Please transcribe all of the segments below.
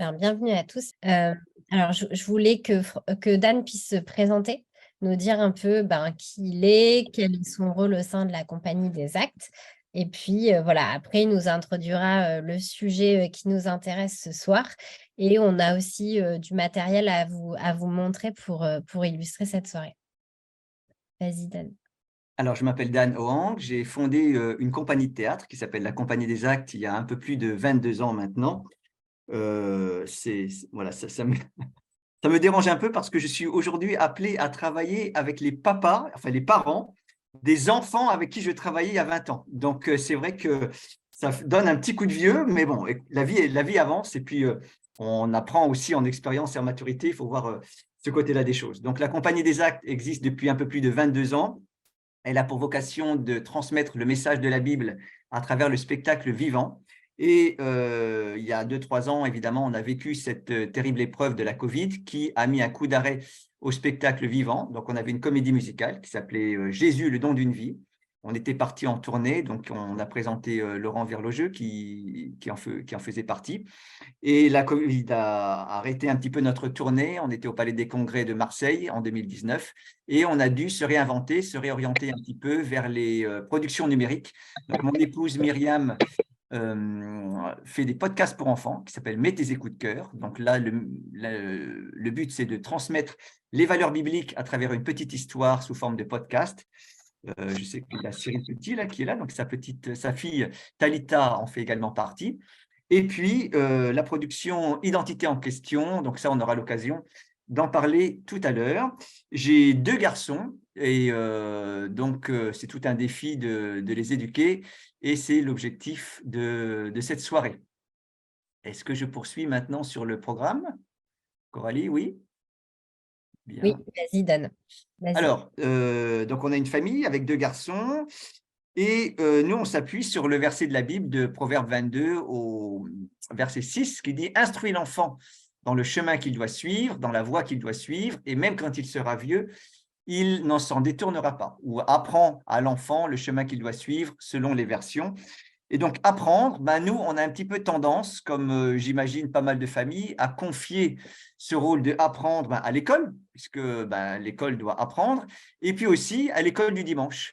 Ben, bienvenue à tous. Alors je voulais que Dan puisse se présenter, nous dire un peu, ben, qui il est, quel est son rôle au sein de la Compagnie des Actes et puis, voilà, après il nous introduira, le sujet, qui nous intéresse ce soir et on a aussi, du matériel à vous montrer pour illustrer cette soirée. Vas-y Dan. Alors, je m'appelle Dan Hoang, j'ai fondé une compagnie de théâtre qui s'appelle la Compagnie des Actes il y a un peu plus de 22 ans maintenant. Voilà, ça me dérange un peu parce que je suis aujourd'hui appelé à travailler avec les papas, enfin les parents des enfants avec qui je travaillais il y a 20 ans. Donc, c'est vrai que donne un petit coup de vieux, mais bon, la vie avance et puis on apprend aussi en expérience et en maturité, il faut voir ce côté-là des choses. Donc, la Compagnie des Actes existe depuis un peu plus de 22 ans. Elle a pour vocation de transmettre le message de la Bible à travers le spectacle vivant. Et il y a 2-3 ans, évidemment, on a vécu cette terrible épreuve de la Covid qui a mis un coup d'arrêt au spectacle vivant. Donc, on avait une comédie musicale qui s'appelait Jésus, le don d'une vie. On était parti en tournée, donc on a présenté Laurent Verlogeux qui en faisait partie. Et la Covid a arrêté un petit peu notre tournée. On était au Palais des Congrès de Marseille en 2019 et on a dû se réinventer, se réorienter un petit peu vers les productions numériques. Donc, mon épouse Myriam fait des podcasts pour enfants qui s'appellent Mets tes écoutes de cœur. Donc là, le but, c'est de transmettre les valeurs bibliques à travers une petite histoire sous forme de podcast. Je sais qu'il y a Cyril Petit là, qui est là, donc sa fille Talita en fait également partie. Et puis, la production Identité en question, donc ça, on aura l'occasion d'en parler tout à l'heure. J'ai 2 garçons et donc c'est tout un défi de les éduquer et c'est l'objectif de cette soirée. Est-ce que je poursuis maintenant sur le programme? Coralie, oui? Oui, Bien. vas-y Dan, vas-y. Alors, donc on a une famille avec 2 garçons et nous, on s'appuie sur le verset de la Bible de Proverbe 22 au verset 6 qui dit: «Instruis l'enfant dans le chemin qu'il doit suivre, dans la voie qu'il doit suivre, et même quand il sera vieux, il n'en s'en détournera pas». Ou apprend à l'enfant le chemin qu'il doit suivre selon les versions. Et donc apprendre, ben, nous, on a un petit peu tendance, comme j'imagine pas mal de familles, à confier ce rôle de apprendre ben, à l'école, puisque ben, l'école doit apprendre, et puis aussi à l'école du dimanche.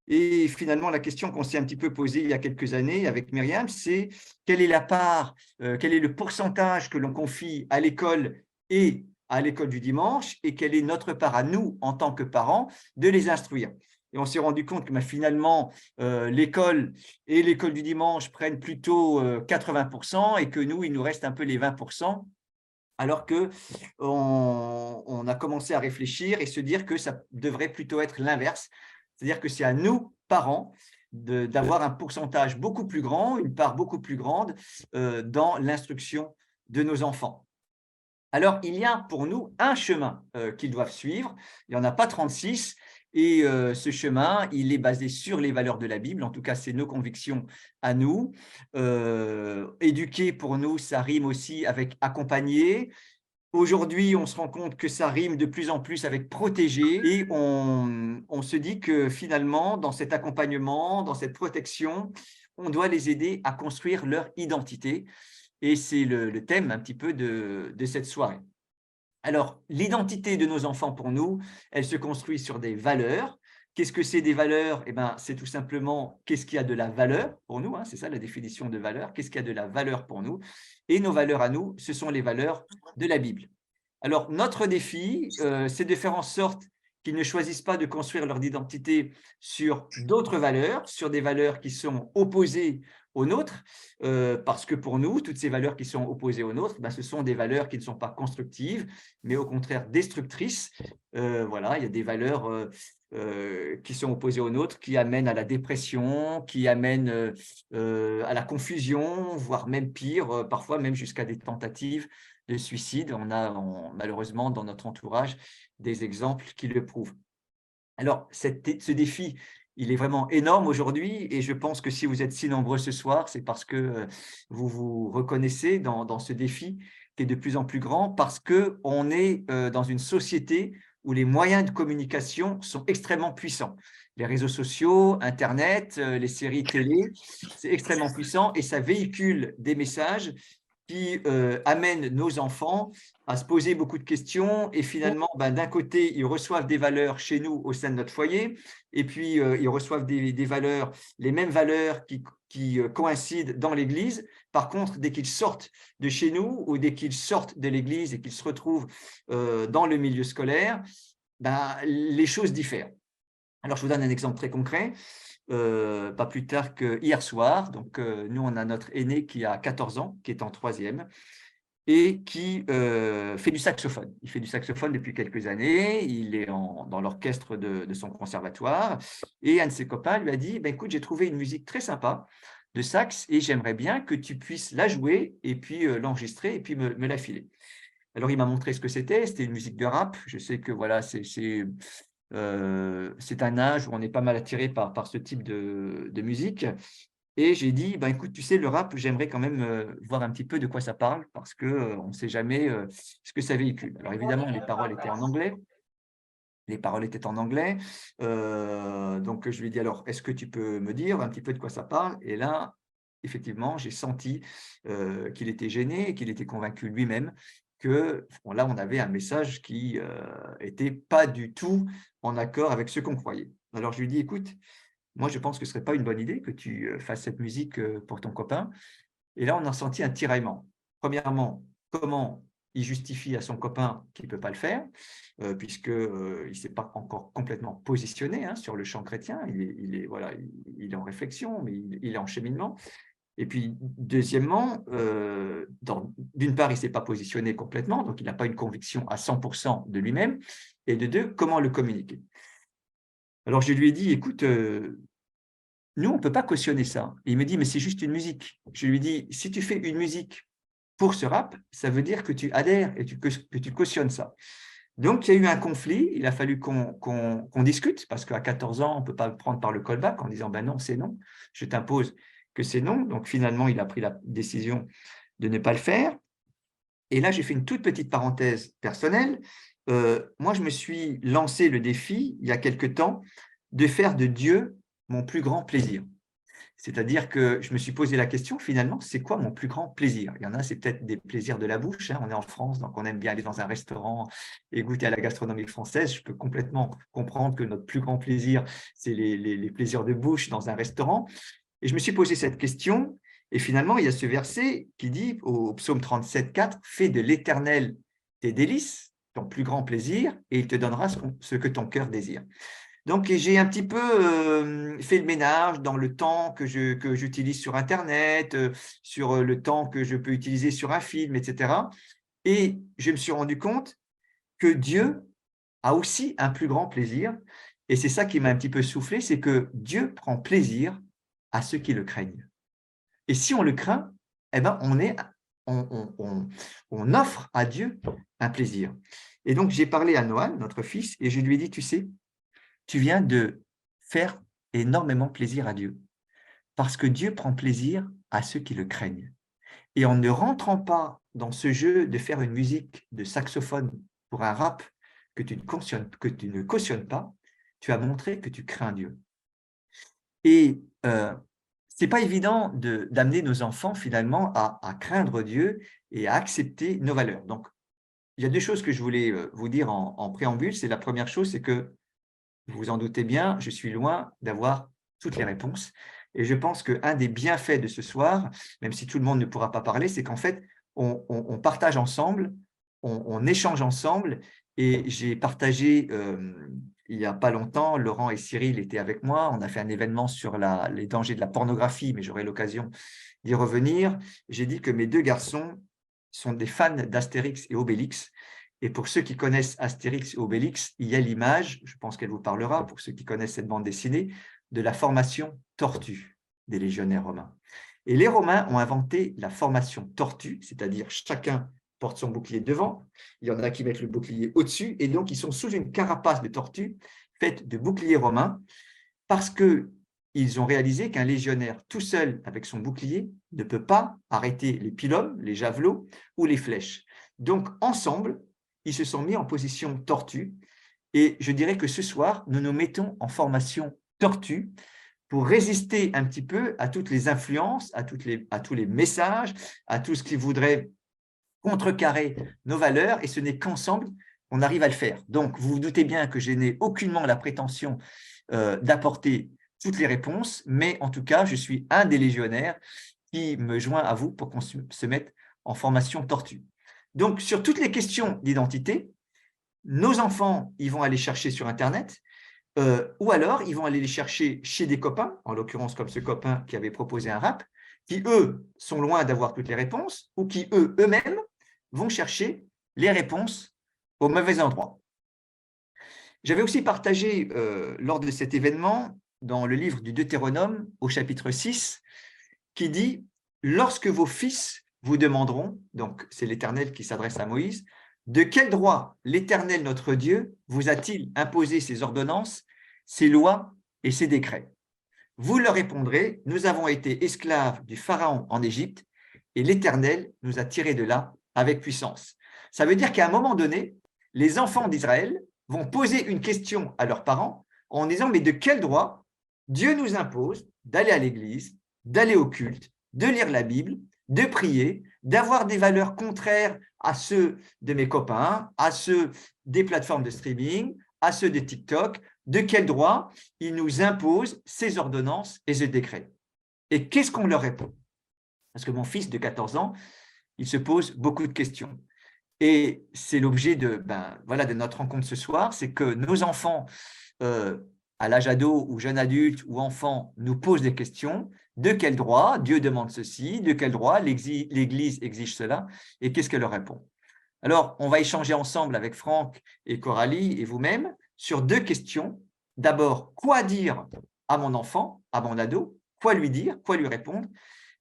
Et finalement, la question qu'on s'est un petit peu posée il y a quelques années avec Myriam, c'est quelle est la part, quel est le pourcentage que l'on confie à l'école et à l'école du dimanche, et quelle est notre part à nous, en tant que parents, de les instruire. Et on s'est rendu compte que ben, finalement, l'école et l'école du dimanche prennent plutôt 80% et que nous, il nous reste un peu les 20%, alors que on a commencé à réfléchir et se dire que ça devrait plutôt être l'inverse. C'est-à-dire que c'est à nous, parents, d'avoir un pourcentage beaucoup plus grand, une part beaucoup plus grande dans l'instruction de nos enfants. Alors, il y a pour nous un chemin qu'ils doivent suivre. Il n'y en a pas 36. Et ce chemin, il est basé sur les valeurs de la Bible. En tout cas, c'est nos convictions à nous. Éduquer, pour nous, ça rime aussi avec accompagner. Aujourd'hui, on se rend compte que ça rime de plus en plus avec protéger. Et on se dit que finalement, dans cet accompagnement, dans cette protection, on doit les aider à construire leur identité. Et c'est le thème un petit peu de cette soirée. Alors, l'identité de nos enfants pour nous, elle se construit sur des valeurs. Qu'est-ce que c'est des valeurs? Eh ben, c'est tout simplement qu'est-ce qui a de la valeur pour nous, hein, c'est ça la définition de valeur. Qu'est-ce qui a de la valeur pour nous? Et nos valeurs à nous, ce sont les valeurs de la Bible. Alors, notre défi, c'est de faire en sorte qu'ils ne choisissent pas de construire leur identité sur d'autres valeurs, sur des valeurs qui sont opposées aux nôtres, parce que pour nous, toutes ces valeurs qui sont opposées aux nôtres, ben, ce sont des valeurs qui ne sont pas constructives, mais au contraire destructrices. Voilà, il y a des valeurs qui sont opposées aux nôtres, qui amènent à la dépression, qui amènent à la confusion, voire même pire, parfois même jusqu'à des tentatives de suicide. On a malheureusement dans notre entourage des exemples qui le prouvent. Alors, ce défi, il est vraiment énorme aujourd'hui et je pense que si vous êtes si nombreux ce soir, c'est parce que vous vous reconnaissez dans ce défi qui est de plus en plus grand, parce qu'on est dans une société où les moyens de communication sont extrêmement puissants. Les réseaux sociaux, Internet, les séries télé, c'est extrêmement puissant et ça véhicule des messages qui amène nos enfants à se poser beaucoup de questions et finalement, d'un côté, ils reçoivent des valeurs chez nous au sein de notre foyer et puis ils reçoivent des valeurs, les mêmes valeurs qui coïncident dans l'Église. Par contre, dès qu'ils sortent de chez nous ou dès qu'ils sortent de l'Église et qu'ils se retrouvent dans le milieu scolaire, les choses diffèrent. Alors, je vous donne un exemple très concret. Pas plus tard que hier soir, donc nous, on a notre aîné qui a 14 ans, qui est en troisième et qui fait du saxophone. Il fait du saxophone depuis quelques années, il est dans l'orchestre de son conservatoire et un de ses copains lui a dit écoute, j'ai trouvé une musique très sympa de sax et j'aimerais bien que tu puisses la jouer et puis l'enregistrer et puis me la filer. Alors, il m'a montré ce que c'était une musique de rap. Je sais que voilà, c'est un âge où on est pas mal attiré par ce type de musique. Et j'ai dit, écoute, tu sais, le rap, j'aimerais quand même voir un petit peu de quoi ça parle, parce que on ne sait jamais ce que ça véhicule. Alors évidemment, les paroles étaient en anglais. Les paroles étaient en anglais. Donc, je lui ai dit, alors, est-ce que tu peux me dire un petit peu de quoi ça parle? Et là, effectivement, j'ai senti qu'il était gêné et qu'il était convaincu lui-même que là, on avait un message qui était pas du tout en accord avec ce qu'on croyait. Alors, je lui ai dit, écoute, moi, je pense que ce serait pas une bonne idée que tu fasses cette musique pour ton copain. Et là, on a senti un tiraillement. Premièrement, comment il justifie à son copain qu'il ne peut pas le faire, puisqu'il ne s'est pas encore complètement positionné sur le champ chrétien. Voilà, il est en réflexion, mais il est en cheminement. Et puis, deuxièmement, d'une part, il ne s'est pas positionné complètement, donc il n'a pas une conviction à 100% de lui-même. Et de deux, comment le communiquer? Alors, je lui ai dit, écoute, nous, on ne peut pas cautionner ça. Et il me dit, mais c'est juste une musique. Je lui dis, si tu fais une musique pour ce rap, ça veut dire que tu adhères et que tu cautionnes ça. Donc, il y a eu un conflit. Il a fallu qu'on discute parce qu'à 14 ans, on ne peut pas le prendre par le callback en disant, non, c'est non. Je t'impose que c'est non. Donc, finalement, il a pris la décision de ne pas le faire. Et là, j'ai fait une toute petite parenthèse personnelle. Moi, je me suis lancé le défi, il y a quelque temps, de faire de Dieu mon plus grand plaisir. C'est-à-dire que je me suis posé la question, finalement, c'est quoi mon plus grand plaisir? Il y en a, c'est peut-être des plaisirs de la bouche. On est en France, donc on aime bien aller dans un restaurant et goûter à la gastronomie française. Je peux complètement comprendre que notre plus grand plaisir, c'est les plaisirs de bouche dans un restaurant. Et je me suis posé cette question. Et finalement, il y a ce verset qui dit au psaume 37, 4, « Fais de l'Éternel tes délices, ton plus grand plaisir, et il te donnera ce que ton cœur désire. » Donc, j'ai un petit peu fait le ménage dans le temps que j'utilise sur Internet, sur le temps que je peux utiliser sur un film, etc. Et je me suis rendu compte que Dieu a aussi un plus grand plaisir. Et c'est ça qui m'a un petit peu soufflé, c'est que Dieu prend plaisir à ceux qui le craignent. Et si on le craint, eh ben, on offre à Dieu un plaisir. Et donc, j'ai parlé à Noël, notre fils, et je lui ai dit, tu sais, tu viens de faire énormément plaisir à Dieu, parce que Dieu prend plaisir à ceux qui le craignent. Et en ne rentrant pas dans ce jeu de faire une musique de saxophone pour un rap que tu ne cautionnes pas, tu as montré que tu crains Dieu. Et ce n'est pas évident d'amener nos enfants finalement à craindre Dieu et à accepter nos valeurs. Donc, il y a deux choses que je voulais vous dire en préambule. C'est la première chose, c'est que vous vous en doutez bien, je suis loin d'avoir toutes les réponses. Et je pense qu'un des bienfaits de ce soir, même si tout le monde ne pourra pas parler, c'est qu'en fait, on partage ensemble, on échange ensemble. Et j'ai partagé, il n'y a pas longtemps, Laurent et Cyril étaient avec moi. On a fait un événement sur les dangers de la pornographie, mais j'aurai l'occasion d'y revenir. J'ai dit que mes deux garçons sont des fans d'Astérix et Obélix. Et pour ceux qui connaissent Astérix et Obélix, il y a l'image, je pense qu'elle vous parlera, pour ceux qui connaissent cette bande dessinée, de la formation tortue des légionnaires romains. Et les Romains ont inventé la formation tortue, c'est-à-dire chacun porte son bouclier devant, il y en a qui mettent le bouclier au-dessus, et donc ils sont sous une carapace de tortue faite de boucliers romains, parce qu'ils ont réalisé qu'un légionnaire tout seul avec son bouclier ne peut pas arrêter les pylônes, les javelots ou les flèches. Donc ensemble, ils se sont mis en position tortue. Et je dirais que ce soir, nous nous mettons en formation tortue pour résister un petit peu à toutes les influences, à tous les messages, à tout ce qui voudrait contrecarrer nos valeurs, et ce n'est qu'ensemble qu'on arrive à le faire. Donc, vous vous doutez bien que je n'ai aucunement la prétention d'apporter toutes les réponses, mais en tout cas, je suis un des légionnaires qui me joint à vous pour qu'on se mette en formation tortue. Donc, sur toutes les questions d'identité, nos enfants, ils vont aller chercher sur Internet, ou alors ils vont aller les chercher chez des copains, en l'occurrence comme ce copain qui avait proposé un rap, qui eux sont loin d'avoir toutes les réponses, ou qui eux-mêmes vont chercher les réponses au mauvais endroit. J'avais aussi partagé lors de cet événement, dans le livre du Deutéronome, au chapitre 6, qui dit « Lorsque vos fils vous demanderont », donc c'est l'Éternel qui s'adresse à Moïse, « de quel droit l'Éternel notre Dieu vous a-t-il imposé ces ordonnances, ces lois et ces décrets ?» Vous leur répondrez « Nous avons été esclaves du Pharaon en Égypte, et l'Éternel nous a tirés de là avec puissance. » Ça veut dire qu'à un moment donné, les enfants d'Israël vont poser une question à leurs parents en disant « Mais de quel droit Dieu nous impose d'aller à l'église, d'aller au culte, de lire la Bible, de prier, d'avoir des valeurs contraires à ceux de mes copains, à ceux des plateformes de streaming, à ceux de TikTok, de quel droit il nous impose ces ordonnances et ces décrets ?» Et qu'est-ce qu'on leur répond? Parce que mon fils de 14 ans, il se pose beaucoup de questions. Et c'est l'objet de, voilà, de notre rencontre ce soir, c'est que nos enfants, à l'âge ado ou jeune adulte ou enfant, nous posent des questions. De quel droit Dieu demande ceci? De quel droit l'Église exige cela? Et qu'est-ce qu'elle leur répond? Alors, on va échanger ensemble avec Franck et Coralie et vous-même sur deux questions. D'abord, quoi dire à mon enfant, à mon ado? Quoi lui dire? Quoi lui répondre?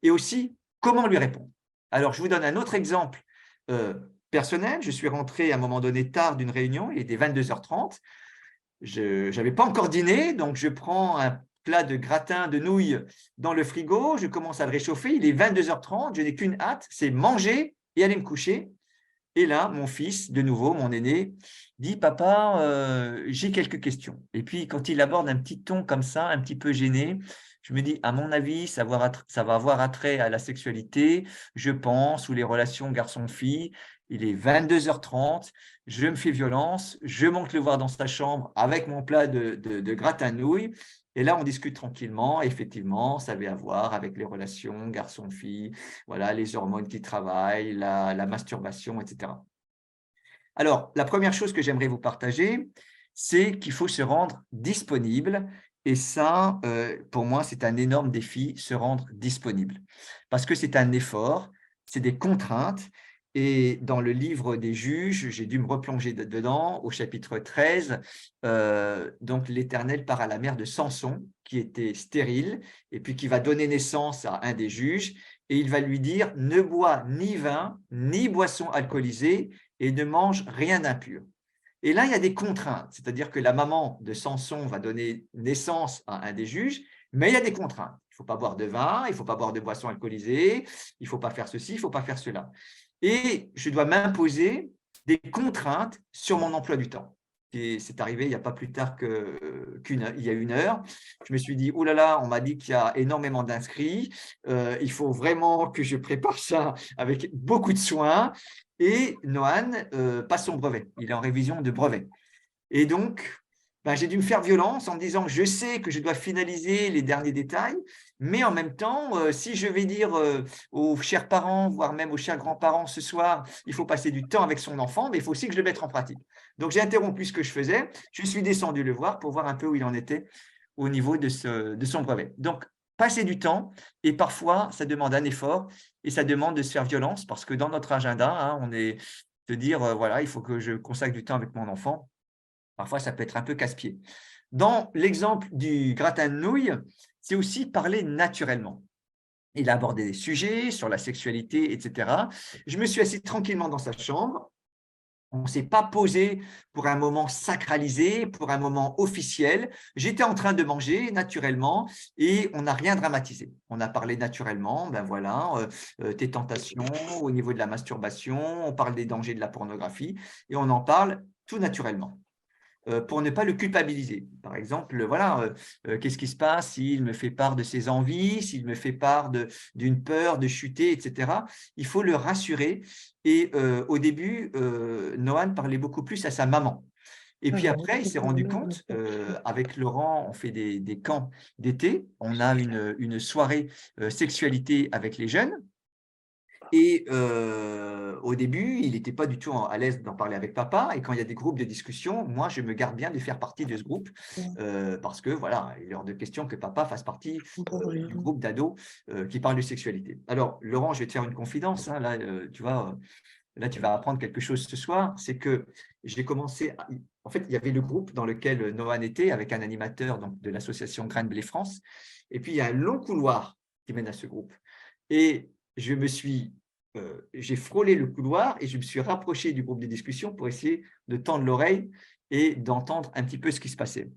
Et aussi, comment lui répondre? Alors, je vous donne un autre exemple personnel. Je suis rentré à un moment donné tard d'une réunion, il était 22h30. Je n'avais pas encore dîné, donc je prends un plat de gratin de nouilles dans le frigo, je commence à le réchauffer, il est 22h30, je n'ai qu'une hâte, c'est manger et aller me coucher. Et là, mon fils, de nouveau, mon aîné, dit « Papa, j'ai quelques questions ». Et puis, quand il aborde un petit ton comme ça, un petit peu gêné, je me dis « À mon avis, ça va avoir attrait à la sexualité, je pense, ou les relations garçon-fille. Il est 22h30, je me fais violence, je monte le voir dans sa chambre avec mon plat de gratin de nouilles. Et là, on discute tranquillement. Effectivement, ça avait à voir avec les relations garçon-fille, voilà, les hormones qui travaillent, la masturbation, etc. Alors, la première chose que j'aimerais vous partager, c'est qu'il faut se rendre disponible. Et ça, pour moi, c'est un énorme défi, se rendre disponible. Parce que c'est un effort, c'est des contraintes. Et dans le livre des juges, j'ai dû me replonger dedans, au chapitre 13, donc l'Éternel part à la mère de Samson, qui était stérile, et puis qui va donner naissance à un des juges, et il va lui dire « Ne bois ni vin, ni boisson alcoolisée, et ne mange rien d'impur. » Et là, il y a des contraintes, c'est-à-dire que la maman de Samson va donner naissance à un des juges, mais il y a des contraintes. Il ne faut pas boire de vin, il ne faut pas boire de boisson alcoolisée, il ne faut pas faire ceci, il ne faut pas faire cela. Et je dois m'imposer des contraintes sur mon emploi du temps. Et c'est arrivé il n'y a pas plus tard qu'il y a une heure. Je me suis dit, oh là là, on m'a dit qu'il y a énormément d'inscrits. Il faut vraiment que je prépare ça avec beaucoup de soin. Et Noan passe son brevet. Il est en révision de brevet. Et donc, j'ai dû me faire violence en me disant, je sais que je dois finaliser les derniers détails, mais en même temps, si je vais dire aux chers parents, voire même aux chers grands-parents ce soir, il faut passer du temps avec son enfant, mais il faut aussi que je le mette en pratique. Donc, j'ai interrompu ce que je faisais, je suis descendu le voir pour voir un peu où il en était au niveau de son brevet. Donc, passer du temps, et parfois, ça demande un effort, et ça demande de se faire violence, parce que dans notre agenda, on est de dire, voilà, il faut que je consacre du temps avec mon enfant. Parfois, ça peut être un peu casse-pied. Dans l'exemple du gratin de nouilles, c'est aussi parler naturellement. Il a abordé des sujets sur la sexualité, etc. Je me suis assis tranquillement dans sa chambre. On ne s'est pas posé pour un moment sacralisé, pour un moment officiel. J'étais en train de manger naturellement et on n'a rien dramatisé. On a parlé naturellement, tes tentations au niveau de la masturbation, on parle des dangers de la pornographie et on en parle tout naturellement. pour ne pas le culpabiliser. Par exemple, voilà, qu'est-ce qui se passe s'il me fait part de ses envies, s'il me fait part d'une peur de chuter, etc. Il faut le rassurer. Et au début, Nohan parlait beaucoup plus à sa maman. Et puis après, il s'est rendu compte, avec Laurent, on fait des camps d'été, on a une soirée sexualité avec les jeunes. Et au début, il n'était pas du tout à l'aise d'en parler avec papa. Et quand il y a des groupes de discussion, moi, je me garde bien de faire partie de ce groupe parce que, voilà, il est hors de question que papa fasse partie du groupe d'ados qui parle de sexualité. Alors, Laurent, je vais te faire une confidence. Hein, là, tu vois, là, tu vas apprendre quelque chose ce soir. C'est que j'ai commencé… En fait, il y avait le groupe dans lequel Nohan était avec un animateur donc, de l'association Grain de Blé France. Et puis, il y a un long couloir qui mène à ce groupe. Et j'ai frôlé le couloir et je me suis rapproché du groupe de discussion pour essayer de tendre l'oreille et d'entendre un petit peu ce qui se passait.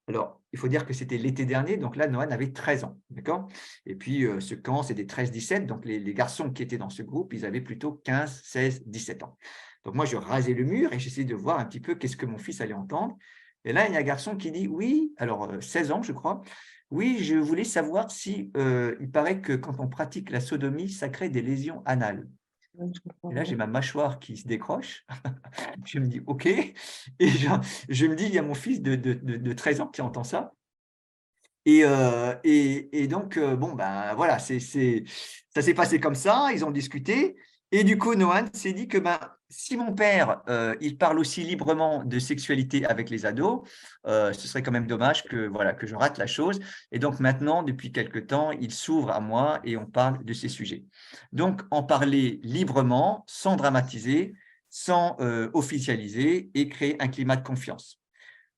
Alors, il faut dire que c'était l'été dernier, donc là, Nohan avait 13 ans, d'accord? Et puis, ce camp, c'est des 13-17, donc les garçons qui étaient dans ce groupe, ils avaient plutôt 15, 16, 17 ans. Donc moi, je rasais le mur et j'essayais de voir un petit peu qu'est-ce que mon fils allait entendre. Et là, il y a un garçon qui dit, oui, alors 16 ans, je crois, oui, je voulais savoir si il paraît que quand on pratique la sodomie, ça crée des lésions anales. Et là, j'ai ma mâchoire qui se décroche. Je me dis, OK. Et je me dis, il y a mon fils de 13 ans qui entend ça. Et donc, bon, ben voilà, ça s'est passé comme ça, ils ont discuté. Et du coup, Nohan s'est dit que ben, si mon père, il parle aussi librement de sexualité avec les ados, ce serait quand même dommage que, voilà, que je rate la chose. Et donc maintenant, depuis quelque temps, il s'ouvre à moi et on parle de ces sujets. Donc, en parler librement, sans dramatiser, sans officialiser et créer un climat de confiance.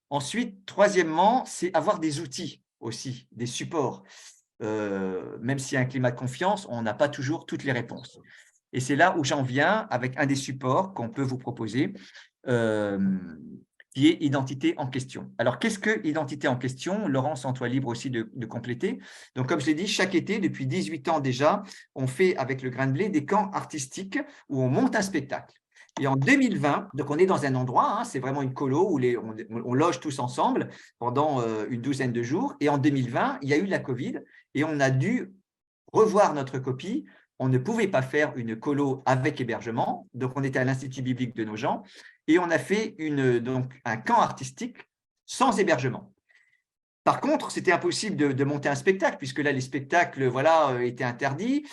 Ensuite, troisièmement, c'est avoir des outils aussi, des supports. Même s'il y a un climat de confiance, on n'a pas toujours toutes les réponses. Et c'est là où j'en viens avec un des supports qu'on peut vous proposer, qui est Identité en question. Alors, qu'est-ce que Identité en question? Laurent, sens-toi libre aussi de compléter. Donc, comme je l'ai dit, chaque été, depuis 18 ans déjà, on fait avec le Grain de Blé des camps artistiques où on monte un spectacle. Et en 2020, donc on est dans un endroit, hein, c'est vraiment une colo où on loge tous ensemble pendant une douzaine de jours. Et en 2020, il y a eu la Covid et on a dû revoir notre copie. On ne pouvait pas faire une colo avec hébergement, donc on était à l'Institut biblique de Nogent et on a fait donc un camp artistique sans hébergement. Par contre, c'était impossible de monter un spectacle, puisque là, les spectacles voilà, étaient interdits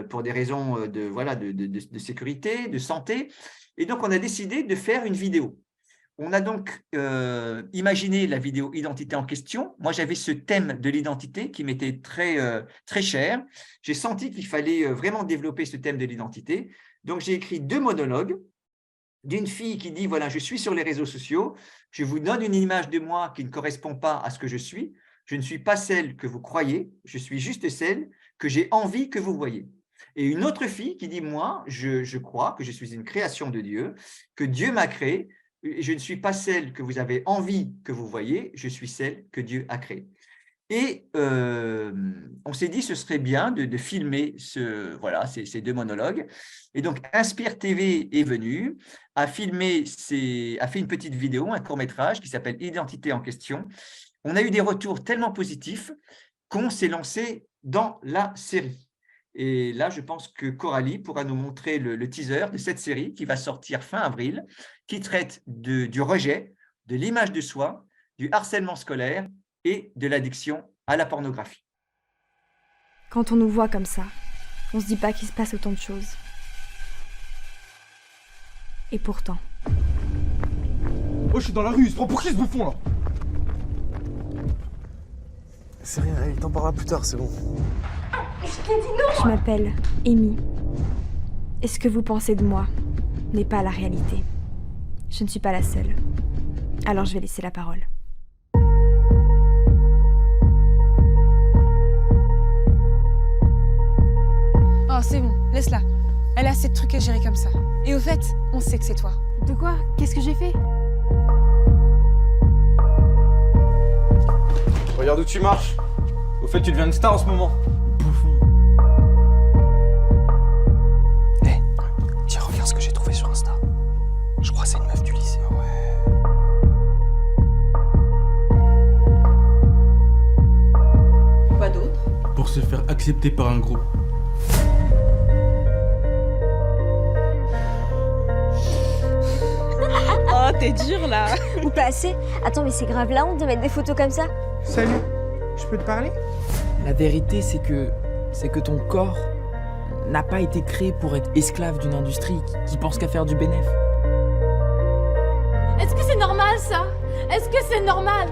pour des raisons de sécurité, de santé. Et donc, on a décidé de faire une vidéo. On a donc imaginé la vidéo Identité en question. Moi, j'avais ce thème de l'identité qui m'était très cher. J'ai senti qu'il fallait vraiment développer ce thème de l'identité. Donc, j'ai écrit 2 monologues d'une fille qui dit, voilà, je suis sur les réseaux sociaux, je vous donne une image de moi qui ne correspond pas à ce que je ne suis pas celle que vous croyez, je suis juste celle que j'ai envie que vous voyez. Et une autre fille qui dit, moi, je crois que je suis une création de Dieu, que Dieu m'a créée, et je ne suis pas celle que vous avez envie que vous voyez, je suis celle que Dieu a créée. Et on s'est dit ce serait bien de filmer ces 2 monologues. Et donc, Inspire TV est venu, a fait une petite vidéo, un court-métrage qui s'appelle Identité en question. On a eu des retours tellement positifs qu'on s'est lancé dans la série. Et là, je pense que Coralie pourra nous montrer le teaser de cette série qui va sortir fin avril, qui traite du rejet, de l'image de soi, du harcèlement scolaire et de l'addiction à la pornographie. Quand on nous voit comme ça, on se dit pas qu'il se passe autant de choses. Et pourtant… Oh, je suis dans la rue, il se prend pour qui ce bouffon là? C'est rien, il t'en parlera plus tard, c'est bon. Je m'appelle Amy. Et ce que vous pensez de moi n'est pas la réalité. Je ne suis pas la seule. Alors je vais laisser la parole. Oh, c'est bon, laisse-la. Elle a assez de trucs à gérer comme ça. Et au fait, on sait que c'est toi. De quoi? Qu'est-ce que j'ai fait? Regarde où tu marches. Au fait, tu deviens une star en ce moment. Bouffon. Hé, tiens, regarde ce que j'ai trouvé sur Insta. Je crois que c'est une meuf du lycée. Ouais. faire accepter par un groupe. Oh, t'es dur là. Ou pas assez. Attends, mais c'est grave la honte de mettre des photos comme ça. Salut, je peux te parler? La vérité, c'est que ton corps n'a pas été créé pour être esclave d'une industrie qui pense qu'à faire du bénéf. Est-ce que c'est normal ça? Est-ce que c'est normal?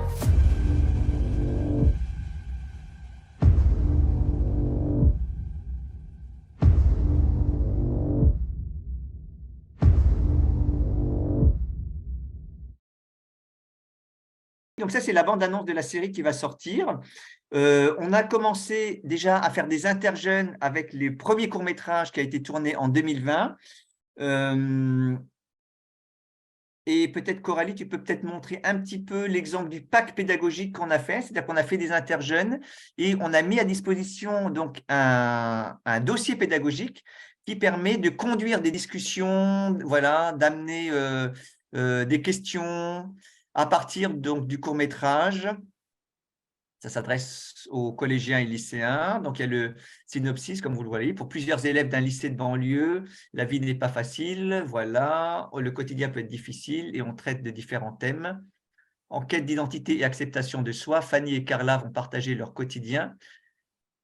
Donc ça, c'est la bande-annonce de la série qui va sortir. On a commencé déjà à faire des interjeunes avec les premiers courts-métrages qui a été tourné en 2020. Et peut-être, Coralie, tu peux peut-être montrer un petit peu l'exemple du pack pédagogique qu'on a fait. C'est-à-dire qu'on a fait des interjeunes et on a mis à disposition donc un dossier pédagogique qui permet de conduire des discussions, voilà, d'amener des questions à partir donc, du court-métrage. Ça s'adresse aux collégiens et lycéens. Donc, il y a le synopsis, comme vous le voyez. Pour plusieurs élèves d'un lycée de banlieue, la vie n'est pas facile. Voilà, le quotidien peut être difficile et on traite de différents thèmes. En quête d'identité et acceptation de soi, Fanny et Carla vont partager leur quotidien.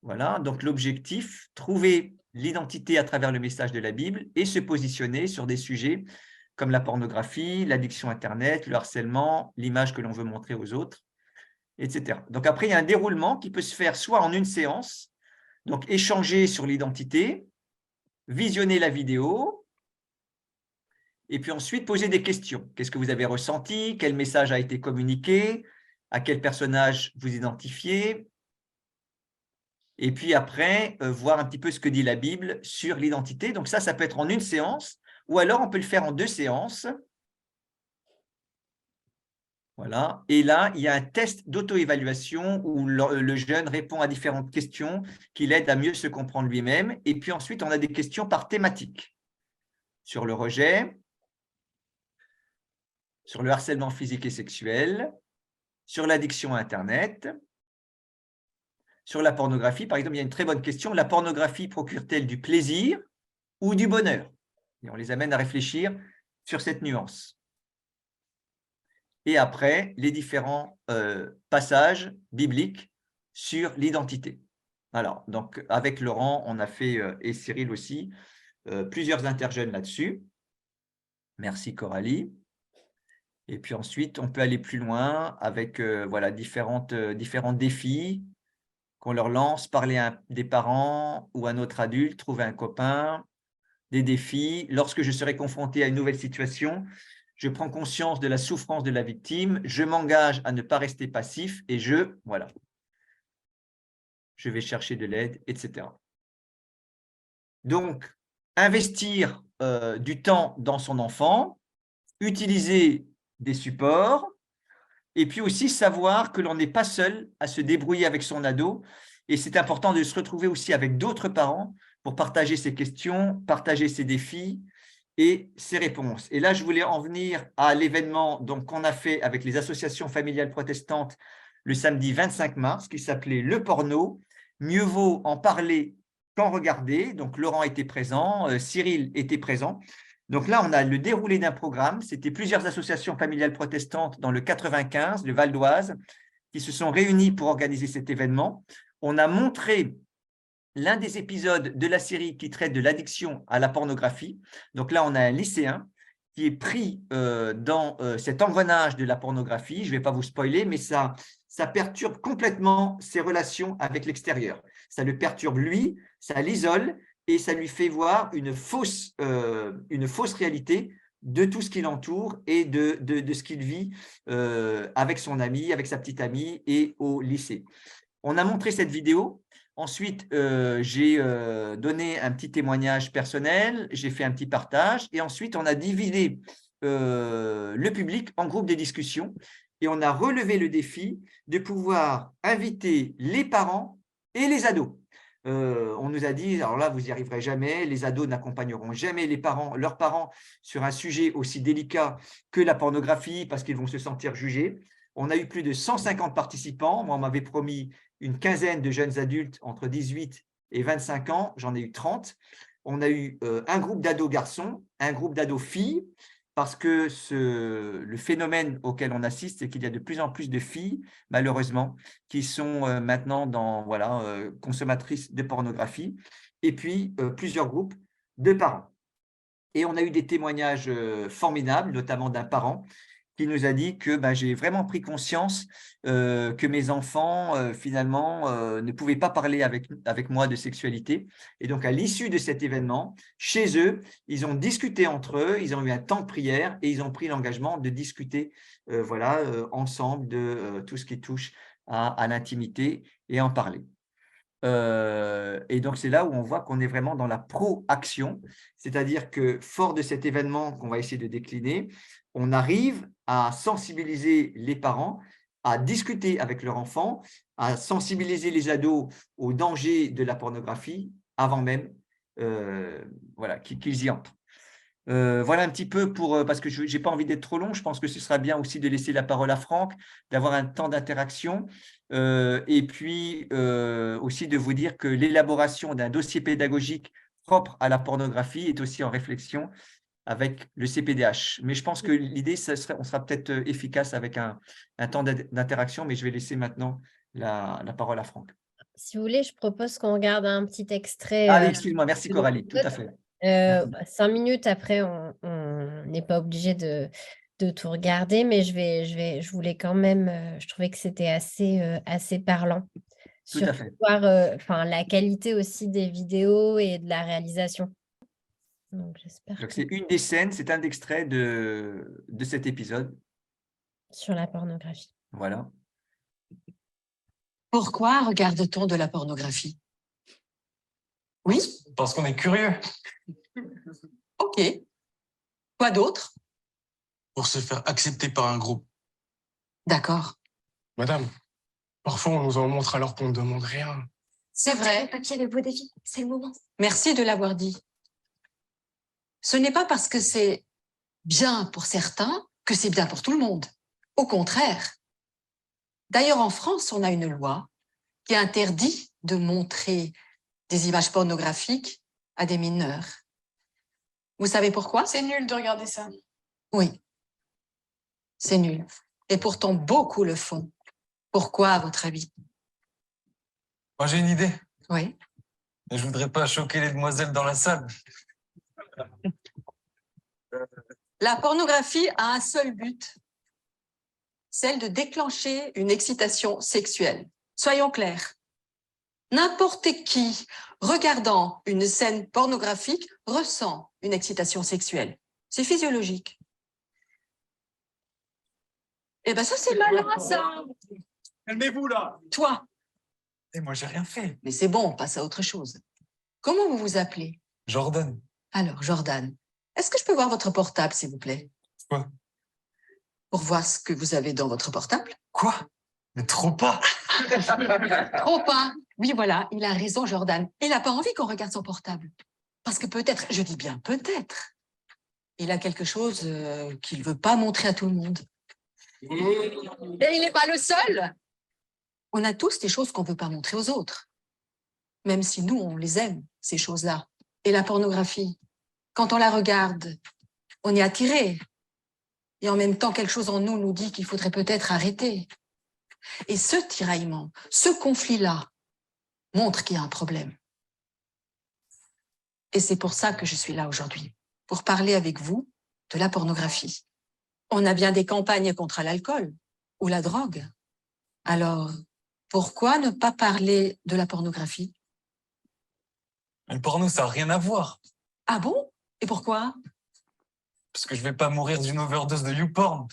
Voilà, donc l'objectif, trouver l'identité à travers le message de la Bible et se positionner sur des sujets comme la pornographie, l'addiction Internet, le harcèlement, l'image que l'on veut montrer aux autres, etc. Donc après, il y a un déroulement qui peut se faire soit en une séance, donc échanger sur l'identité, visionner la vidéo, et puis ensuite poser des questions. Qu'est-ce que vous avez ressenti? Quel message a été communiqué? À quel personnage vous identifiez? Et puis après, voir un petit peu ce que dit la Bible sur l'identité. Donc ça peut être en une séance, ou alors on peut le faire en 2 séances. Voilà. Et là, il y a un test d'auto-évaluation où le jeune répond à différentes questions qui l'aident à mieux se comprendre lui-même. Et puis ensuite, on a des questions par thématique sur le rejet, sur le harcèlement physique et sexuel, sur l'addiction à Internet, sur la pornographie. Par exemple, il y a une très bonne question. La pornographie procure-t-elle du plaisir ou du bonheur? Et on les amène à réfléchir sur cette nuance. Et après, les différents passages bibliques sur l'identité. Alors, donc, avec Laurent, on a fait, et Cyril aussi, plusieurs interjeunes là-dessus. Merci Coralie. Et puis ensuite, on peut aller plus loin avec voilà, différents défis qu'on leur lance, parler à des parents ou à un autre adulte, trouver un copain, des défis. Lorsque je serai confronté à une nouvelle situation, je prends conscience de la souffrance de la victime, je m'engage à ne pas rester passif et je vais chercher de l'aide, etc. Donc, investir du temps dans son enfant, utiliser des supports, et puis aussi savoir que l'on n'est pas seul à se débrouiller avec son ado. Et c'est important de se retrouver aussi avec d'autres parents pour partager ses questions, partager ses défis et ses réponses. Et là, je voulais en venir à l'événement qu'on a fait avec les associations familiales protestantes le samedi 25 mars, qui s'appelait « Le porno, mieux vaut en parler qu'en regarder ». Donc, Laurent était présent, Cyril était présent. Donc là, on a le déroulé d'un programme. C'était plusieurs associations familiales protestantes dans le 95, le Val d'Oise, qui se sont réunies pour organiser cet événement. On a montré l'un des épisodes de la série qui traite de l'addiction à la pornographie. Donc là, on a un lycéen qui est pris dans cet engrenage de la pornographie. Je ne vais pas vous spoiler, mais ça perturbe complètement ses relations avec l'extérieur. Ça le perturbe lui, ça l'isole et ça lui fait voir une fausse réalité de tout ce qui l'entoure et de ce qu'il vit avec son ami, avec sa petite amie et au lycée. On a montré cette vidéo. Ensuite, j'ai donné un petit témoignage personnel, j'ai fait un petit partage et ensuite, on a divisé le public en groupes de discussion et on a relevé le défi de pouvoir inviter les parents et les ados. On nous a dit, alors là, vous n'y arriverez jamais, les ados n'accompagneront jamais leurs parents sur un sujet aussi délicat que la pornographie parce qu'ils vont se sentir jugés. On a eu plus de 150 participants. Moi, on m'avait promis une quinzaine de jeunes adultes entre 18 et 25 ans, j'en ai eu 30. On a eu un groupe d'ados garçons, un groupe d'ados filles, parce que le phénomène auquel on assiste, c'est qu'il y a de plus en plus de filles, malheureusement, qui sont maintenant consommatrices de pornographie, et puis plusieurs groupes de parents. Et on a eu des témoignages formidables, notamment d'un parent qui nous a dit que j'ai vraiment pris conscience que mes enfants, finalement, ne pouvaient pas parler avec moi de sexualité. Et donc, à l'issue de cet événement, chez eux, ils ont discuté entre eux, ils ont eu un temps de prière et ils ont pris l'engagement de discuter ensemble de tout ce qui touche à l'intimité et en parler. Et donc, c'est là où on voit qu'on est vraiment dans la proaction, c'est-à-dire que fort de cet événement qu'on va essayer de décliner, on arrive à sensibiliser les parents, à discuter avec leur enfant, à sensibiliser les ados au danger de la pornographie avant même qu'ils y entrent. Voilà un petit peu parce que je n'ai pas envie d'être trop long, je pense que ce sera bien aussi de laisser la parole à Franck, d'avoir un temps d'interaction et puis aussi de vous dire que l'élaboration d'un dossier pédagogique propre à la pornographie est aussi en réflexion avec le CPDH. Mais je pense que l'idée, on sera peut-être efficace avec un temps d'interaction, mais je vais laisser maintenant la parole à Franck. Si vous voulez, je propose qu'on regarde un petit extrait. Allez, excuse-moi, merci Coralie, tout à fait. 5 minutes après, on n'est pas obligé de tout regarder, mais je voulais quand même, je trouvais que c'était assez parlant Tout sur à fait. voir la qualité aussi des vidéos et de la réalisation. Donc, j'espère Donc, que c'est une des scènes, c'est un extrait de cet épisode. sur la pornographie. Voilà. Pourquoi regarde-t-on de la pornographie? Oui? Parce qu'on est curieux. Ok. Quoi d'autre? Pour se faire accepter par un groupe. D'accord. Madame, parfois on nous en montre alors qu'on ne demande rien. C'est vrai. Le papier avec vos défis, c'est le moment. Merci de l'avoir dit. Ce n'est pas parce que c'est bien pour certains que c'est bien pour tout le monde. Au contraire. D'ailleurs, en France, on a une loi qui interdit de montrer des images pornographiques à des mineurs. Vous savez pourquoi? C'est nul de regarder ça. Oui, c'est nul. Et pourtant, beaucoup le font. Pourquoi, à votre avis? Moi, j'ai une idée. Oui. Mais je voudrais pas choquer les demoiselles dans la salle. La pornographie a un seul but, celle de déclencher une excitation sexuelle. Soyons clairs. N'importe qui, regardant une scène pornographique, ressent une excitation sexuelle. C'est physiologique. Eh ben ça, c'est malin, ça. Calmez-vous là. Toi. Et moi, j'ai rien fait. Mais c'est bon, on passe à autre chose. Comment vous vous appelez? Jordan. Alors, Jordan, est-ce que je peux voir votre portable, s'il vous plaît? Quoi? Pour voir ce que vous avez dans votre portable. Quoi? Mais trop pas. Trop pas. Oui, voilà, il a raison, Jordan. Il n'a pas envie qu'on regarde son portable. Parce que peut-être, je dis bien peut-être, il a quelque chose qu'il ne veut pas montrer à tout le monde. Et il n'est pas le seul. On a tous des choses qu'on ne veut pas montrer aux autres. Même si nous, on les aime, ces choses-là. Et la pornographie, quand on la regarde, on est attiré. Et en même temps, quelque chose en nous nous dit qu'il faudrait peut-être arrêter. Et ce tiraillement, ce conflit-là, montre qu'il y a un problème. Et c'est pour ça que je suis là aujourd'hui, pour parler avec vous de la pornographie. On a bien des campagnes contre l'alcool ou la drogue. Alors, pourquoi ne pas parler de la pornographie? Le porno, ça n'a rien à voir. Ah bon? Et pourquoi? Parce que je vais pas mourir d'une overdose de YouPorn.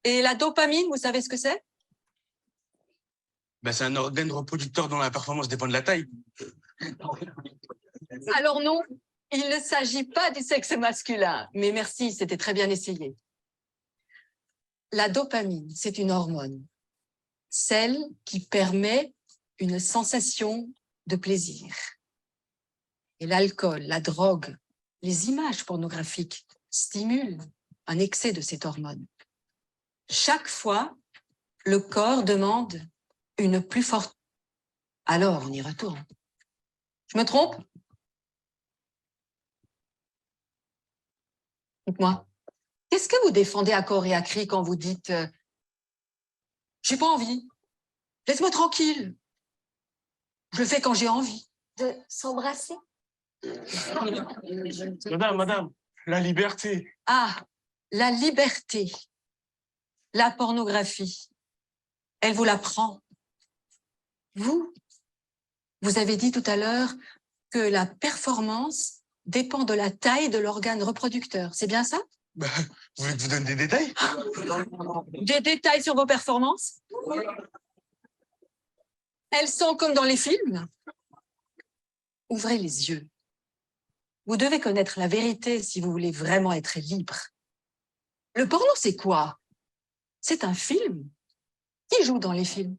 Et la dopamine, vous savez ce que c'est? C'est un organe reproducteur dont la performance dépend de la taille. Alors non, il ne s'agit pas du sexe masculin. Mais merci, c'était très bien essayé. La dopamine, c'est une hormone. Celle qui permet une sensation de plaisir. Et l'alcool, la drogue, les images pornographiques stimulent un excès de cette hormone. Chaque fois le corps demande une plus forte... Alors, on y retourne. Je me trompe? Dites-moi, qu'est-ce que vous défendez à corps et à cri quand vous dites j'ai pas envie, laisse-moi tranquille, je le fais quand j'ai envie. De s'embrasser? Madame, la liberté. Ah, la liberté, la pornographie, elle vous la prend. Vous avez dit tout à l'heure que la performance dépend de la taille de l'organe reproducteur, c'est bien ça? Bah, vous voulez que je vous donne des détails? Des détails sur vos performances? Elles sont comme dans les films. Ouvrez les yeux. Vous devez connaître la vérité si vous voulez vraiment être libre. Le porno, c'est quoi? C'est un film. Qui joue dans les films?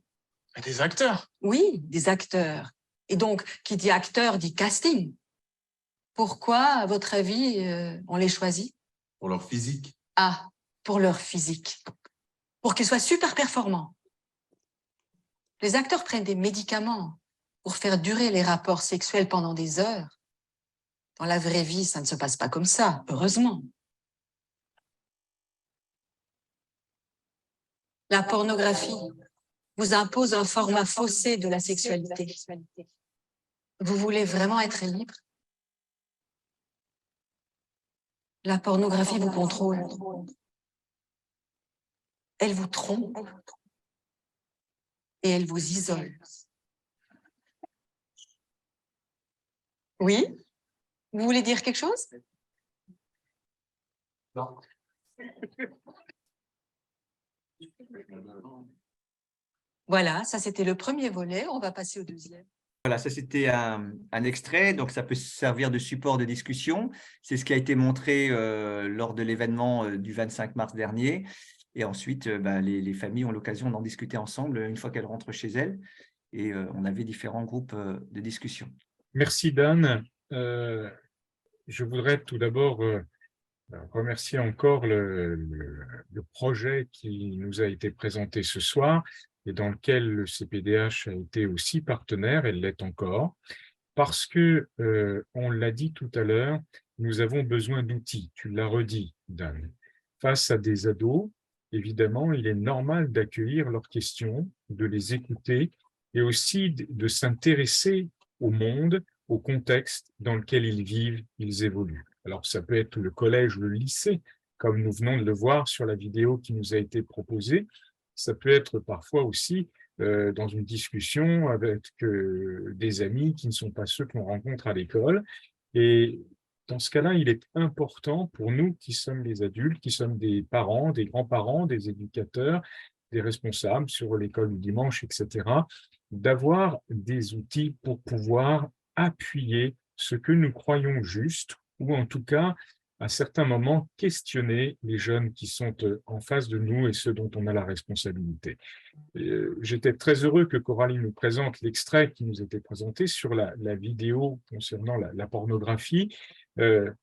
Des acteurs. Oui, des acteurs. Et donc, qui dit acteur dit casting. Pourquoi, à votre avis, on les choisit? Pour leur physique. Ah, pour leur physique. Pour qu'ils soient super performants. Les acteurs prennent des médicaments pour faire durer les rapports sexuels pendant des heures. Dans la vraie vie, ça ne se passe pas comme ça, heureusement. La pornographie vous impose un format faussé de la sexualité. Vous voulez vraiment être libre? La pornographie vous contrôle. Elle vous trompe. Et elle vous isole. Oui? Vous voulez dire quelque chose? Non. Voilà, ça c'était le premier volet. On va passer au deuxième. Voilà, ça c'était un extrait, donc ça peut servir de support de discussion. C'est ce qui a été montré lors de l'événement du 25 mars dernier. Et ensuite, les familles ont l'occasion d'en discuter ensemble une fois qu'elles rentrent chez elles. Et on avait différents groupes de discussion. Merci Dan. Je voudrais tout d'abord remercier encore le projet qui nous a été présenté ce soir et dans lequel le CPDH a été aussi partenaire, elle l'est encore, parce que, on l'a dit tout à l'heure, nous avons besoin d'outils, tu l'as redit, Dan. Face à des ados, évidemment, il est normal d'accueillir leurs questions, de les écouter et aussi de s'intéresser au monde, au contexte dans lequel ils vivent, ils évoluent. Alors, ça peut être le collège, le lycée, comme nous venons de le voir sur la vidéo qui nous a été proposée. Ça peut être parfois aussi dans une discussion avec des amis qui ne sont pas ceux qu'on rencontre à l'école. Et dans ce cas-là, il est important pour nous qui sommes les adultes, qui sommes des parents, des grands-parents, des éducateurs, des responsables sur l'école du dimanche, etc., d'avoir des outils pour pouvoir appuyer ce que nous croyons juste, ou en tout cas, à certains moments, questionner les jeunes qui sont en face de nous et ceux dont on a la responsabilité. J'étais très heureux que Coralie nous présente l'extrait qui nous était présenté sur la vidéo concernant la pornographie. Elle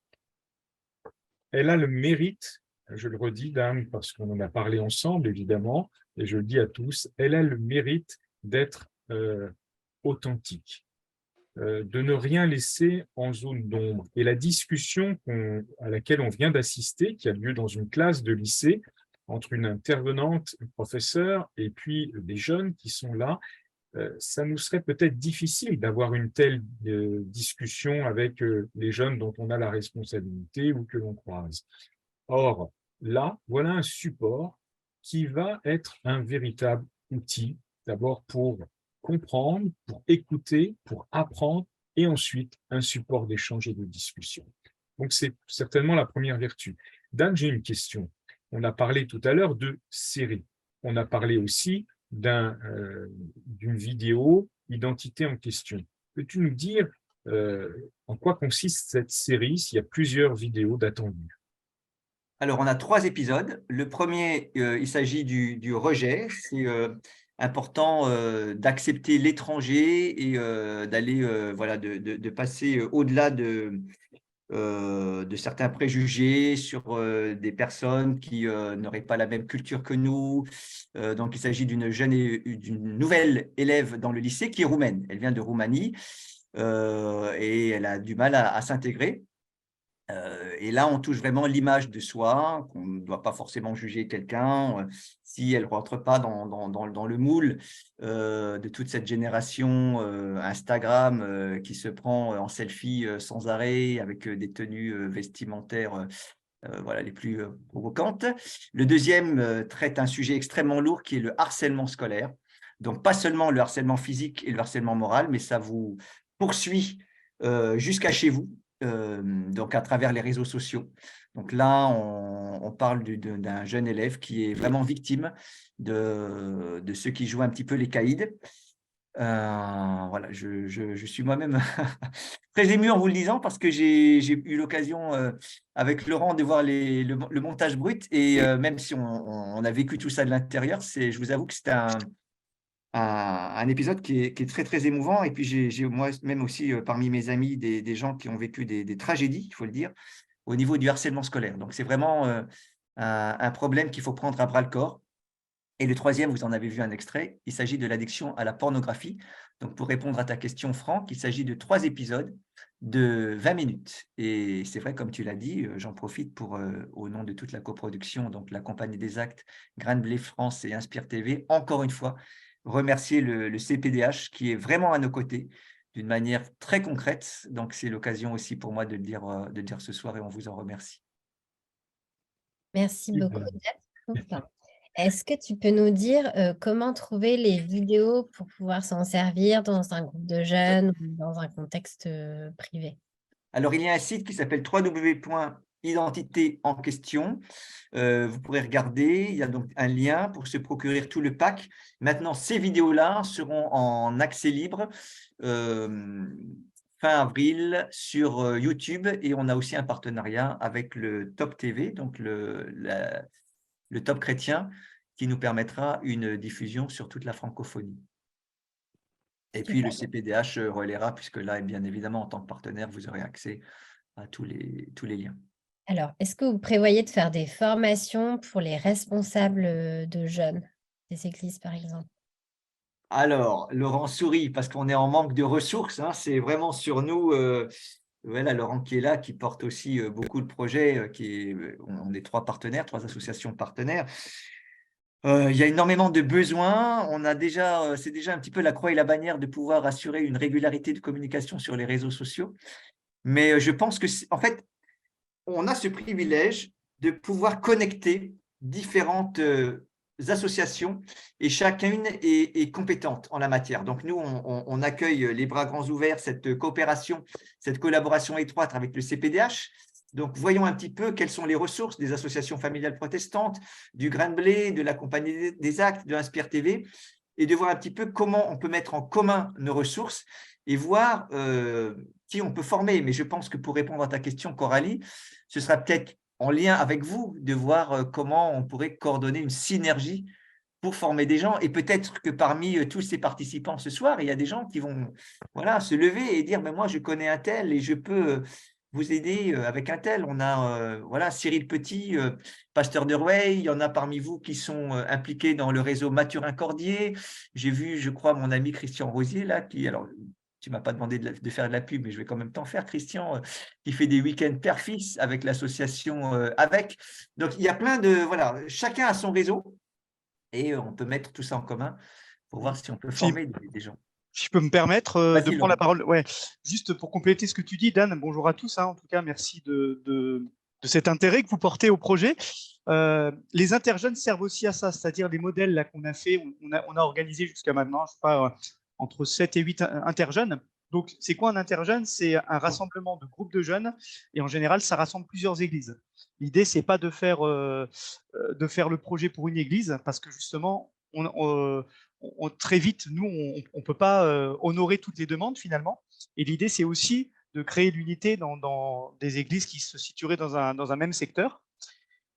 a le mérite, je le redis, Dan, parce qu'on en a parlé ensemble, évidemment, et je le dis à tous, elle a le mérite d'être authentique, de ne rien laisser en zone d'ombre. Et la discussion à laquelle on vient d'assister, qui a lieu dans une classe de lycée, entre une intervenante, un professeur, et puis des jeunes qui sont là, ça nous serait peut-être difficile d'avoir une telle discussion avec les jeunes dont on a la responsabilité ou que l'on croise. Or, là, voilà un support qui va être un véritable outil, d'abord pour comprendre, pour écouter, pour apprendre, et ensuite un support d'échange et de discussion. Donc, c'est certainement la première vertu. Dan, j'ai une question. On a parlé tout à l'heure de série. On a parlé aussi d'une vidéo, Identité en question. Peux-tu nous dire en quoi consiste cette série, s'il y a plusieurs vidéos d'attendues? Alors, on a 3 épisodes. Le premier, il s'agit du rejet. C'est important d'accepter l'étranger et d'aller, de passer au-delà de certains préjugés sur des personnes qui n'auraient pas la même culture que nous. Donc, il s'agit d'une nouvelle élève dans le lycée qui est roumaine. Elle vient de Roumanie et elle a du mal à s'intégrer. Et là, on touche vraiment l'image de soi, qu'on ne doit pas forcément juger quelqu'un si elle ne rentre pas dans le moule de toute cette génération Instagram qui se prend en selfie sans arrêt avec des tenues vestimentaires voilà, les plus provocantes. Le deuxième traite un sujet extrêmement lourd qui est le harcèlement scolaire. Donc, pas seulement le harcèlement physique et le harcèlement moral, mais ça vous poursuit jusqu'à chez vous. Donc à travers les réseaux sociaux. Donc là, on parle d'un jeune élève qui est vraiment victime de ceux qui jouent un petit peu les caïds. Voilà, je suis moi-même très ému en vous le disant parce que j'ai eu l'occasion avec Laurent de voir le montage brut et même si on a vécu tout ça de l'intérieur, je vous avoue que c'était un épisode qui est très, très émouvant. Et puis, j'ai moi-même aussi, parmi mes amis, des gens qui ont vécu des tragédies, il faut le dire, au niveau du harcèlement scolaire. Donc, c'est vraiment un problème qu'il faut prendre à bras-le-corps. Et le troisième, vous en avez vu un extrait, il s'agit de l'addiction à la pornographie. Donc, pour répondre à ta question, Franck, il s'agit de 3 épisodes de 20 minutes. Et c'est vrai, comme tu l'as dit, j'en profite pour, au nom de toute la coproduction, donc la Compagnie des Actes, Grain de Blé France et Inspire TV, encore une fois, remercier le CPDH qui est vraiment à nos côtés d'une manière très concrète. Donc, c'est l'occasion aussi pour moi de le dire ce soir et on vous en remercie. Merci beaucoup. Est-ce que tu peux nous dire comment trouver les vidéos pour pouvoir s'en servir dans un groupe de jeunes ou dans un contexte privé? Alors, il y a un site qui s'appelle www.identité en question. Vous pourrez regarder, il y a donc un lien pour se procurer tout le pack. Maintenant, ces vidéos-là seront en accès libre fin avril sur YouTube et on a aussi un partenariat avec le Top TV, donc le Top chrétien, qui nous permettra une diffusion sur toute la francophonie. Et puis, le CPDH relaiera, puisque là, bien évidemment, en tant que partenaire, vous aurez accès à tous les liens. Alors, est-ce que vous prévoyez de faire des formations pour les responsables de jeunes des églises, par exemple? Alors, Laurent sourit parce qu'on est en manque de ressources. Hein, c'est vraiment sur nous. Voilà, Laurent qui est là, qui porte aussi beaucoup de projets. On est 3 partenaires, 3 associations partenaires. Il y a énormément de besoins. C'est déjà un petit peu la croix et la bannière de pouvoir assurer une régularité de communication sur les réseaux sociaux. Mais je pense que, en fait, on a ce privilège de pouvoir connecter différentes associations et chacune est compétente en la matière. Donc, nous, on accueille les bras grands ouverts cette coopération, cette collaboration étroite avec le CPDH. Donc, voyons un petit peu quelles sont les ressources des associations familiales protestantes, du Grain de Blé, de la Compagnie des Actes, de Inspire TV, et de voir un petit peu comment on peut mettre en commun nos ressources et voir qui on peut former. Mais je pense que pour répondre à ta question, Coralie, ce sera peut-être en lien avec vous de voir comment on pourrait coordonner une synergie pour former des gens. Et peut-être que parmi tous ces participants ce soir, il y a des gens qui vont se lever et dire « mais moi, je connais un tel et je peux… » vous aider avec un tel. On a Cyril Petit, pasteur de Rueil. Il y en a parmi vous qui sont impliqués dans le réseau Mathurin-Cordier. J'ai vu, je crois, mon ami Christian Rosier, là, alors, tu ne m'as pas demandé de faire de la pub, mais je vais quand même t'en faire, Christian, qui fait des week-ends père-fils avec l'association Avec. Donc, il y a plein de… Voilà, chacun a son réseau et on peut mettre tout ça en commun pour voir si on peut former des gens. Si je peux me permettre de prendre la parole, juste pour compléter ce que tu dis, Dan, bonjour à tous. En tout cas, merci de cet intérêt que vous portez au projet. Les interjeunes servent aussi à ça, c'est-à-dire les modèles là qu'on a fait, on a organisé jusqu'à maintenant, je sais pas, entre 7 et 8 interjeunes. Donc, c'est quoi un interjeune? C'est un rassemblement de groupes de jeunes et en général, ça rassemble plusieurs églises. L'idée, c'est pas de faire le projet pour une église parce que justement, très vite, nous, on ne peut pas honorer toutes les demandes finalement. Et l'idée, c'est aussi de créer l'unité dans des églises qui se situeraient dans un même secteur.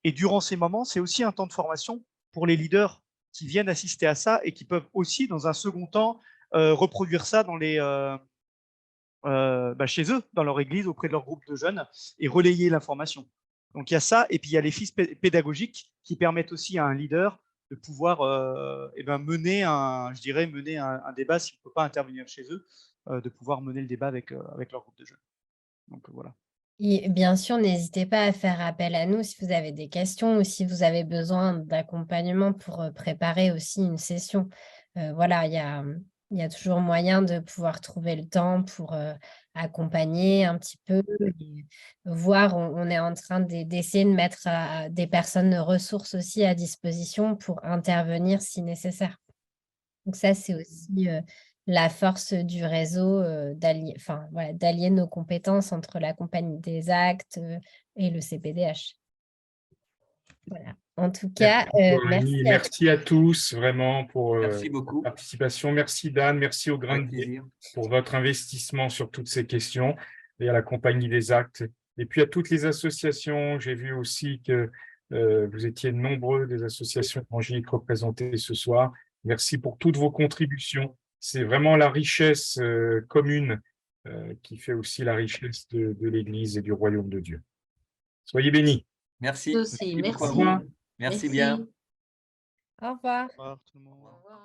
Et durant ces moments, c'est aussi un temps de formation pour les leaders qui viennent assister à ça et qui peuvent aussi, dans un second temps, reproduire ça dans chez eux, dans leur église, auprès de leur groupe de jeunes, et relayer l'information. Donc il y a ça, et puis il y a les fiches pédagogiques qui permettent aussi à un leader de pouvoir mener un débat s'il ne peut pas intervenir chez eux, de pouvoir mener le débat avec leur groupe de jeunes. Donc voilà. Et bien sûr, n'hésitez pas à faire appel à nous si vous avez des questions ou si vous avez besoin d'accompagnement pour préparer aussi une session. Voilà, il y a toujours moyen de pouvoir trouver le temps pour accompagner un petit peu et voir. On est en train d'essayer de mettre des personnes ressources aussi à disposition pour intervenir si nécessaire. Donc ça, c'est aussi la force du réseau d'allier nos compétences entre la compagnie des actes et le CPDH. Voilà. En tout cas, merci à tous vraiment pour merci beaucoup. la participation. Merci Dan, merci au Grain de Blé pour votre investissement sur toutes ces questions et à la compagnie des actes. Et puis à toutes les associations, j'ai vu aussi que vous étiez nombreux des associations évangéliques représentées ce soir. Merci pour toutes vos contributions. C'est vraiment la richesse commune qui fait aussi la richesse de l'Église et du royaume de Dieu. Soyez bénis. Merci. Merci. Merci bien. Au revoir. Au revoir tout le monde. Au revoir.